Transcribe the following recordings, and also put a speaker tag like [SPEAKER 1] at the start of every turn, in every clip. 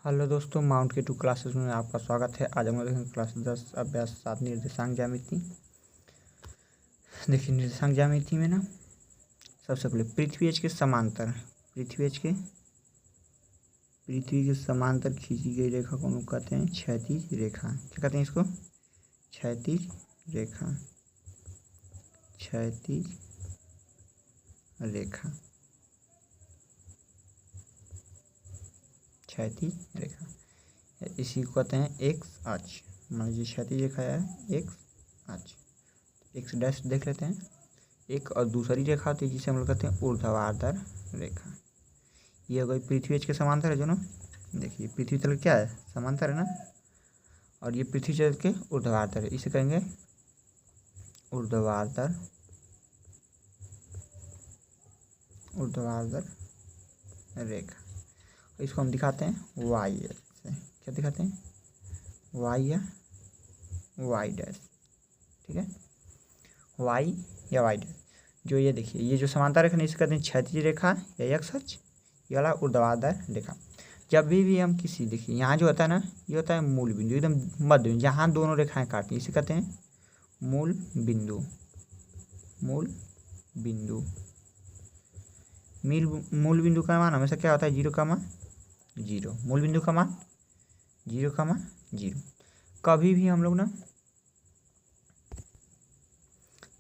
[SPEAKER 1] Hello दोस्तों, mount के 2 classes में आपका स्वागत है। आज हम लोग देखेंगे क्लास 10 अभ्यास 7 निर्देशांक ज्यामिति। देखिए निर्देशांक ज्यामिति में ना सबसे पहले पृथ्वी के समांतर पृथ्वी के समांतर खींची गई रेखा को हम लोग कहते हैं क्षैतिज रेखा। क्या कहते हैं इसको? क्षैतिज रेखा। क्षैतिज रेखा, क्षैतिज रेखा, इसी को कहते हैं एक्स अक्ष। मान लीजिए क्षैतिज रेखा है एक्स अक्ष, एक्स डैश देख लेते हैं। एक और दूसरी रेखा होती है जिसे हम लोग कहते हैं ऊर्ध्वाधर रेखा। ये हो गई पृथ्वी के समांतर है जो ना, देखिए पृथ्वी तल क्या है, समांतर है ना, और ये पृथ्वी तल के ऊर्ध्वाधर है, इसे कहेंगे ऊर्ध्वाधर रेखा। इसको हम दिखाते हैं वाई से। क्या दिखाते हैं? वाई या वाई डैश। ठीक है, वाई या वाई डैश। जो ये देखिए, ये जो समांतर रेखा इसे कहते हैं क्षैतिज रेखा या एक्स अक्ष, ये वाला ऊर्ध्वाधर रेखा। जब भी हम किसी, देखिए यहाँ जो होता है ना, ये होता है मूल बिंदु, एकदम मध्य बिंदु, जहाँ दोनों रेखाएं काटती हैं, इसे कहते हैं मूल बिंदु। मूल बिंदु मूल बिंदु का मान हमेशा क्या होता है? 0,0। मूल बिंदु का मान 0,0। कभी भी हम लोग ना,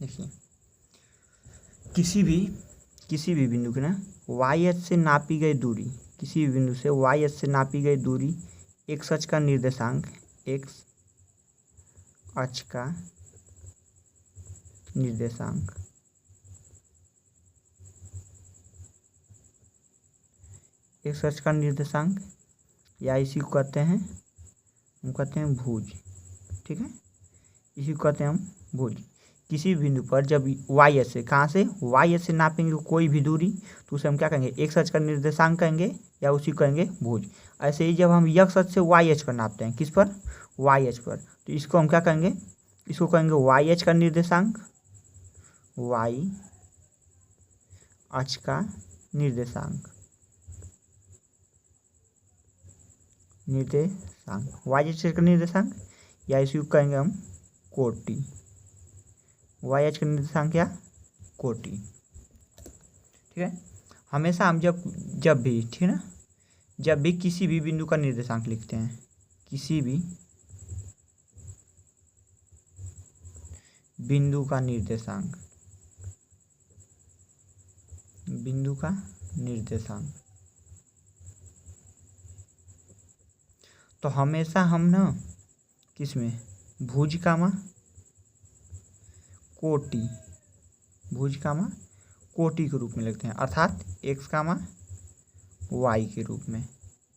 [SPEAKER 1] देखिए किसी भी बिंदु के ना वाई अक्ष से नापी गई दूरी, किसी भी बिंदु से वाई अक्ष से नापी गई दूरी एक्स अक्ष का निर्देशांक, एक्स अक्ष का निर्देशांक एक्स अक्ष का निर्देशांक, या इसी को कहते हैं, हम कहते हैं भुज। ठीक है, इसी को कहते हैं हम भुज। किसी भी बिंदु पर जब वाई अक्ष से, कहाँ से, वाई अक्ष से नापेंगे कोई भी दूरी, तो उसे हम क्या कहेंगे? एक्स अक्ष का निर्देशांक कहेंगे, या उसी को कहेंगे भुज। ऐसे ही जब हम एक्स अक्ष से वाई अक्ष पर नापते हैं, किस पर? वाई अक्ष पर, तो इसको हम क्या कहेंगे? इसको कहेंगे वाई अक्ष का निर्देशांक, वाई अक्ष का निर्देशांक, वाई अक्ष का निर्देशांक, या इसी को कहेंगे हम कोटि। वाई अक्ष का निर्देशांक या कोटि। ठीक है, हमेशा हम जब भी, ठीक है ना, जब भी किसी भी बिंदु का निर्देशांक लिखते हैं, किसी भी बिंदु का निर्देशांक, तो हमेशा हम ना किसमें? भुज कामा कोटि, कोटि के रूप में लिखते हैं, अर्थात एक्स कामा वाई के रूप में।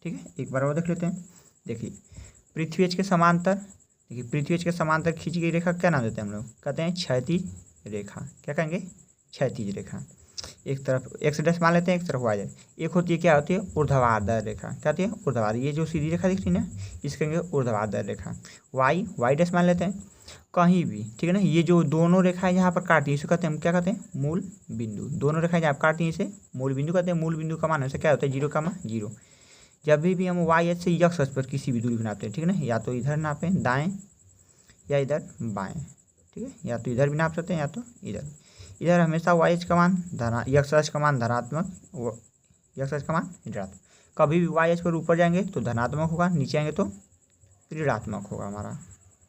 [SPEAKER 1] ठीक है, एक बार और देख लेते हैं। देखिए पृथ्वी के समांतर, देखिए पृथ्वी के समांतर खींची गई रेखा क्या नाम देते हैं हम लोग? कहते हैं क्षैतिज रेखा। क्या कहेंगे? क्षैतिज रेखा। एक तरफ एक्स डैश मान लेते हैं, एक तरफ वाई डैश। एक होती है, क्या होती है? ऊर्ध्वाधर रेखा। क्या होती है? ऊर्ध्वाधर। ये जो सीधी रेखा दिख रही है ना, इसके कहेंगे ऊर्ध्वाधर रेखा। वाई डैश मान लेते हैं कहीं भी। ठीक है ना, ये जो दोनों रेखाएं यहाँ पर काटती है, इसे कहते हैं, हम क्या कहते हैं? मूल बिंदु। दोनों रेखाएं जहाँ काटती हैं इसे मूल बिंदु कहते हैं। मूल बिंदु का मान हमेशा क्या होता है? 0,0। जब भी हम वाई अक्ष से एक्स अक्ष पर किसी भी दूरी पर नापते हैं, ठीक है ना, या तो इधर नापें दाएं या इधर बाएं। ठीक है, या तो इधर भी नाप सकते हैं या तो इधर हमेशा वाई अक्ष का मान एक्स अक्ष का मान धनात्मक, एक्स अक्ष का मान ऋणात्मक। कभी भी वाई अक्ष पर ऊपर जाएंगे तो धनात्मक होगा, नीचे आएंगे तो ऋणात्मक होगा हमारा।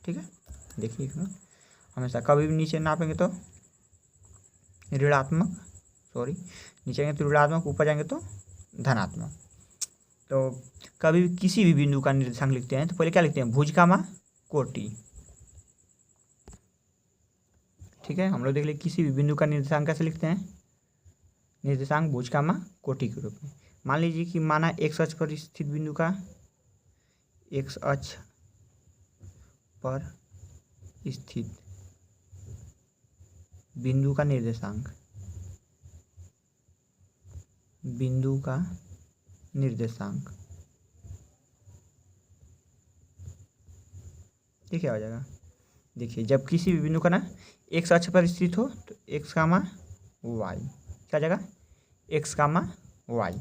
[SPEAKER 1] ठीक है, देखिए हमेशा कभी भी नीचे नापेंगे तो ऋणात्मक, नीचे आएंगे तो ऋणात्मक, ऊपर जाएंगे तो धनात्मक। तो कभी भी किसी भी बिंदु का निर्देशांक लिखते हैं तो पहले क्या लिखते हैं? भुज कामा कोटि। ठीक है, हम लोग देख लिए किसी भी बिंदु का निर्देशांक कैसे लिखते हैं? निर्देशांक भुज कामा कोटि के रूप में। मान लीजिए कि माना एक्स अक्ष पर स्थित बिंदु का, एक्स अक्ष पर स्थित बिंदु का निर्देशांक, ये क्या हो जाएगा? देखिए जब किसी भी बिंदु का ना एक्स अक्ष पर स्थित हो तो एक्स कामा वाई, क्या हो जाएगा? X comma y.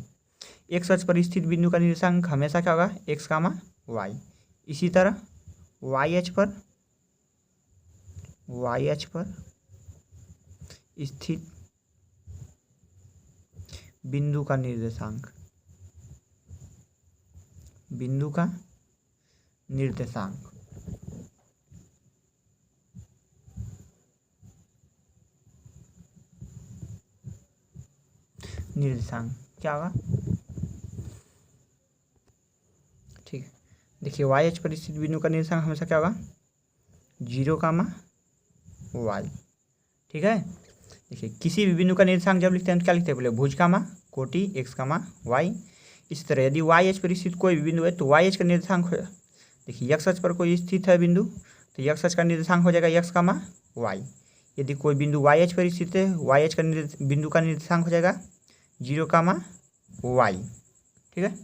[SPEAKER 1] एक्स अक्ष पर स्थित बिंदु का निर्देशांक हमेशा क्या होगा, एक्स कामा वाई। इसी तरह वाई अक्ष पर स्थित बिंदु का निर्देशांक क्या होगा, ठीक है। देखिए वाई अक्ष पर स्थित बिंदु का निर्देशांक हमेशा क्या होगा, 0 कामा वाई, ठीक है। देखिए किसी भी बिंदु का निर्देशांक जब लिखते हैं तो क्या लिखते हैं, पहले भुज कामा कोटि एक्स कामा वाई। इसी तरह यदि वाई अक्ष पर स्थित कोई भी बिंदु है तो वाई अक्ष का निर्देशांक हो, देखिए एक्स अक्ष पर कोई स्थित है बिंदु तो एक्स अक्ष का निर्देशांक हो जाएगा एक्स कामा वाई। यदि कोई बिंदु वाई अक्ष पर स्थित है, वाई अक्ष का बिंदु का निर्देशांक हो जाएगा 0 कामा वाई, ठीक है।